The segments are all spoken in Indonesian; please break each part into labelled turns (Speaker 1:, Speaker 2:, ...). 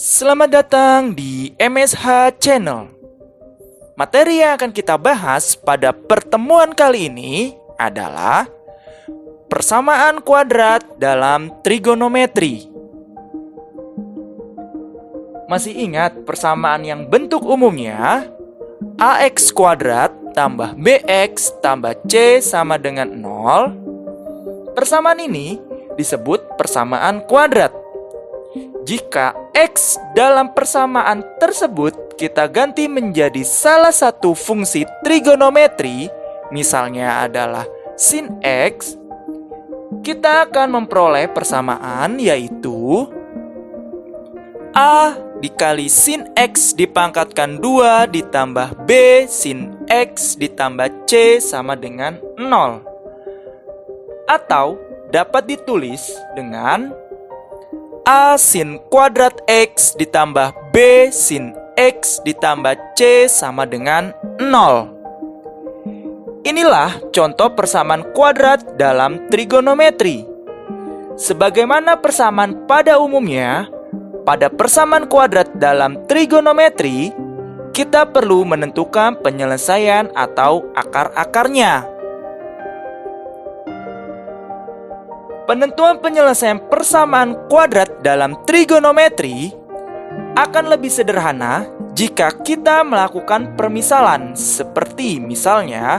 Speaker 1: Selamat datang di MSH Channel. Materi yang akan kita bahas pada pertemuan kali ini adalah persamaan kuadrat dalam trigonometri. Masih ingat persamaan yang bentuk umumnya AX kuadrat tambah BX tambah C sama dengan 0? Persamaan ini disebut persamaan kuadrat. Jika X dalam persamaan tersebut kita ganti menjadi salah satu fungsi trigonometri, misalnya adalah sin X, kita akan memperoleh persamaan yaitu A dikali sin X dipangkatkan 2 ditambah B sin X ditambah C sama dengan 0. Atau dapat ditulis dengan A sin kuadrat X ditambah B sin X ditambah C sama dengan 0. Inilah contoh persamaan kuadrat dalam trigonometri. Sebagaimana persamaan pada umumnya, pada persamaan kuadrat dalam trigonometri, kita perlu menentukan penyelesaian atau akar-akarnya. Penentuan penyelesaian persamaan kuadrat dalam trigonometri akan lebih sederhana jika kita melakukan permisalan seperti misalnya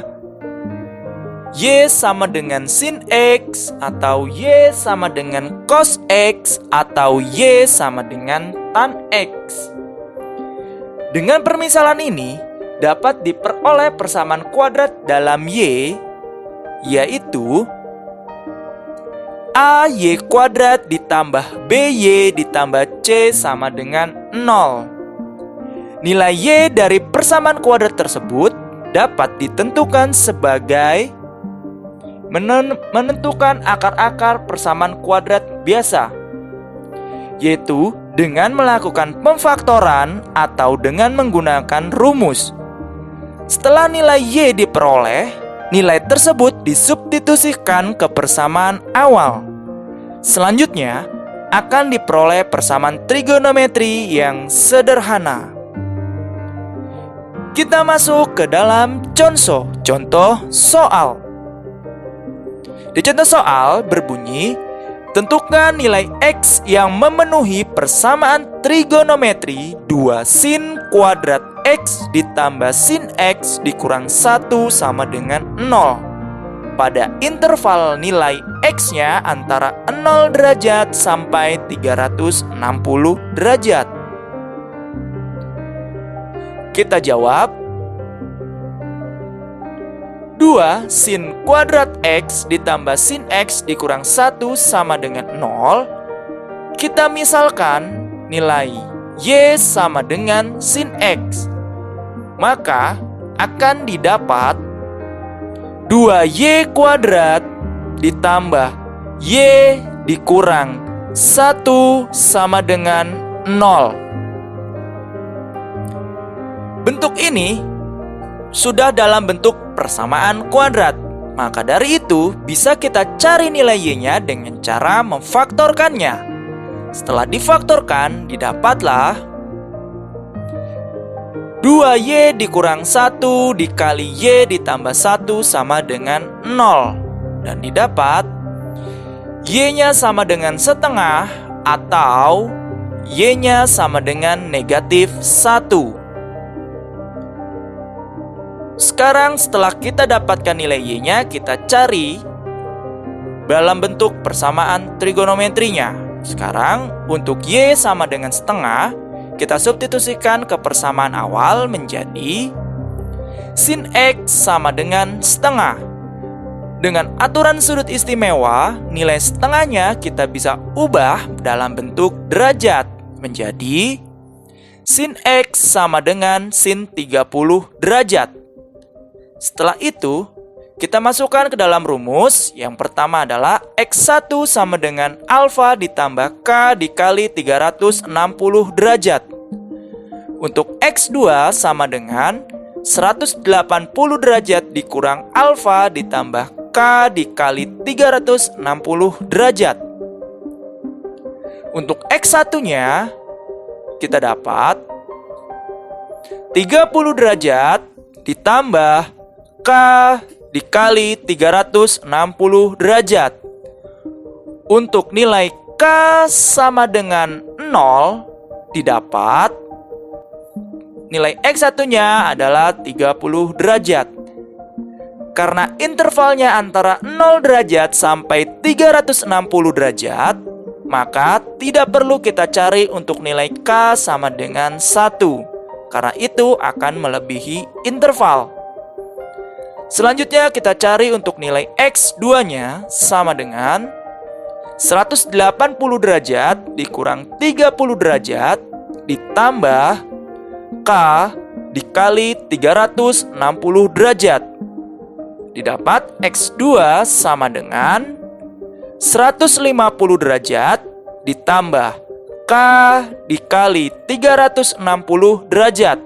Speaker 1: Y sama dengan sin X atau Y sama dengan cos X atau Y sama dengan tan X. Dengan permisalan ini dapat diperoleh persamaan kuadrat dalam Y, yaitu AY kuadrat ditambah BY ditambah C sama dengan 0. Nilai Y dari persamaan kuadrat tersebut dapat ditentukan sebagai menentukan akar-akar persamaan kuadrat biasa, yaitu dengan melakukan pemfaktoran atau dengan menggunakan rumus. Setelah nilai Y diperoleh, nilai tersebut disubstitusikan ke persamaan awal. Selanjutnya, akan diperoleh persamaan trigonometri yang sederhana. Kita masuk ke dalam contoh soal. Di contoh soal berbunyi, tentukan nilai X yang memenuhi persamaan trigonometri 2 sin kuadrat X ditambah sin X dikurang 1 sama dengan 0 pada interval nilai X-nya antara 0 derajat sampai 360 derajat. Kita jawab 2 sin kuadrat X ditambah sin X dikurang 1 sama dengan 0. Kita misalkan nilai Y sama dengan sin X, maka akan didapat 2Y kuadrat ditambah Y dikurang 1 sama dengan 0. Bentuk ini sudah dalam bentuk persamaan kuadrat. Maka dari itu bisa kita cari nilai Y-nya dengan cara memfaktorkannya. Setelah difaktorkan, didapatlah 2Y dikurang 1 dikali Y ditambah 1 sama dengan 0. Dan didapat Y-nya sama dengan setengah atau Y-nya sama dengan negatif 1. Sekarang setelah kita dapatkan nilai Y-nya, kita cari dalam bentuk persamaan trigonometrinya. Sekarang untuk Y sama dengan setengah, kita substitusikan ke persamaan awal menjadi sin X sama dengan setengah. Dengan aturan sudut istimewa, nilai setengahnya kita bisa ubah dalam bentuk derajat menjadi sin X sama dengan sin 30 derajat. Setelah itu, kita masukkan ke dalam rumus. Yang pertama adalah X1 sama dengan alfa ditambah K dikali 360 derajat. Untuk X2 sama dengan 180 derajat dikurang alfa ditambah K dikali 360 derajat. Untuk X1-nya kita dapat 30 derajat ditambah K dikali 360 derajat. Untuk nilai K sama dengan 0 didapat nilai X1-nya adalah 30 derajat. Karena intervalnya antara 0 derajat sampai 360 derajat, maka tidak perlu kita cari untuk nilai K sama dengan 1. Karena itu akan melebihi interval. Selanjutnya kita cari untuk nilai X2-nya sama dengan 180 derajat dikurang 30 derajat ditambah K dikali 360 derajat. Didapat X2 sama dengan 150 derajat ditambah K dikali 360 derajat.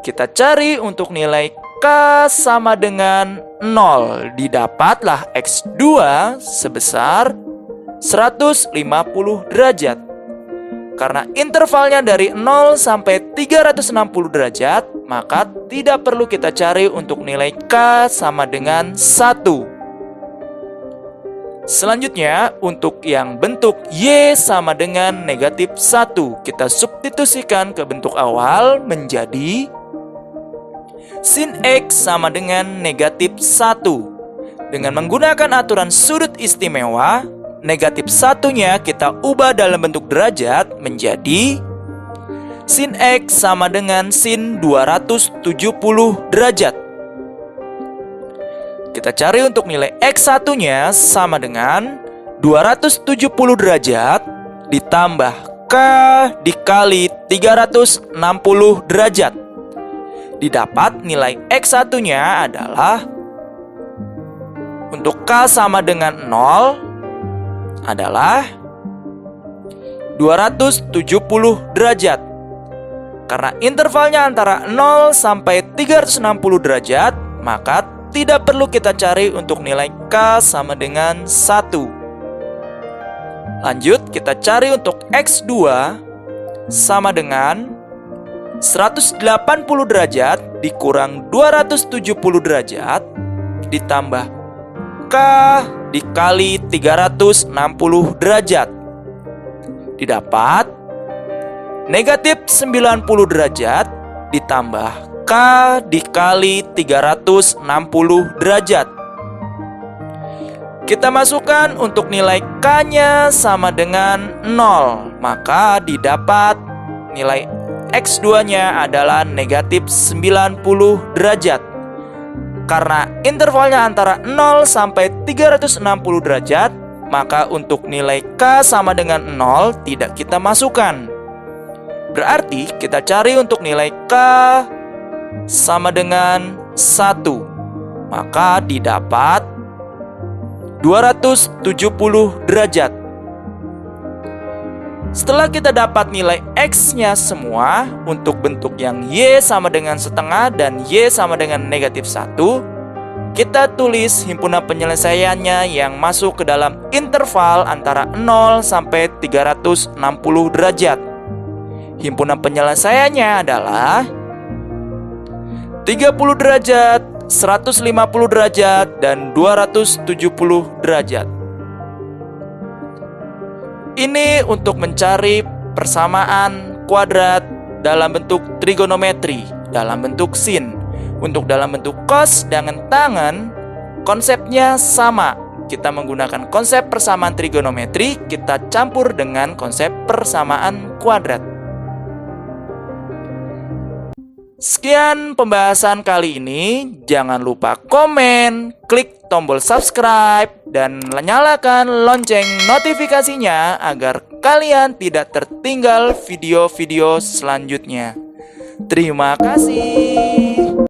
Speaker 1: Kita cari untuk nilai K sama dengan 0. Didapatlah X2 sebesar 150 derajat. Karena intervalnya dari 0 sampai 360 derajat, maka tidak perlu kita cari untuk nilai K sama dengan 1. Selanjutnya, untuk yang bentuk Y sama dengan negatif 1, kita substitusikan ke bentuk awal menjadi sin X sama dengan negatif 1. Dengan menggunakan aturan sudut istimewa, negatif 1-nya kita ubah dalam bentuk derajat menjadi sin X sama dengan sin 270 derajat. Kita cari untuk nilai X1-nya sama dengan 270 derajat ditambah K dikali 360 derajat. Didapat nilai X1-nya adalah untuk K sama dengan 0 adalah 270 derajat. Karena intervalnya antara 0 sampai 360 derajat, maka tidak perlu kita cari untuk nilai K sama dengan 1. Lanjut, kita cari untuk X2 sama dengan 180 derajat dikurang 270 derajat ditambah K dikali 360 derajat. Didapat negatif 90 derajat ditambah K dikali 360 derajat. Kita masukkan untuk nilai K-nya sama dengan 0, maka didapat nilai X2-nya adalah negatif 90 derajat. Karena intervalnya antara 0 sampai 360 derajat, maka untuk nilai K sama dengan 0 tidak kita masukkan. Berarti kita cari untuk nilai K sama dengan 1. Maka didapat 270 derajat. Setelah kita dapat nilai X-nya semua untuk bentuk yang Y sama dengan setengah dan Y sama dengan negatif 1, kita tulis himpunan penyelesaiannya yang masuk ke dalam interval antara 0 sampai 360 derajat. Himpunan penyelesaiannya adalah 30 derajat, 150 derajat, dan 270 derajat. Ini untuk mencari persamaan kuadrat dalam bentuk trigonometri, dalam bentuk sin. Untuk dalam bentuk cos dengan tangan, konsepnya sama. Kita menggunakan konsep persamaan trigonometri, kita campur dengan konsep persamaan kuadrat. Sekian pembahasan kali ini. Jangan lupa komen, klik tombol subscribe, dan nyalakan lonceng notifikasinya agar kalian tidak tertinggal video-video selanjutnya. Terima kasih.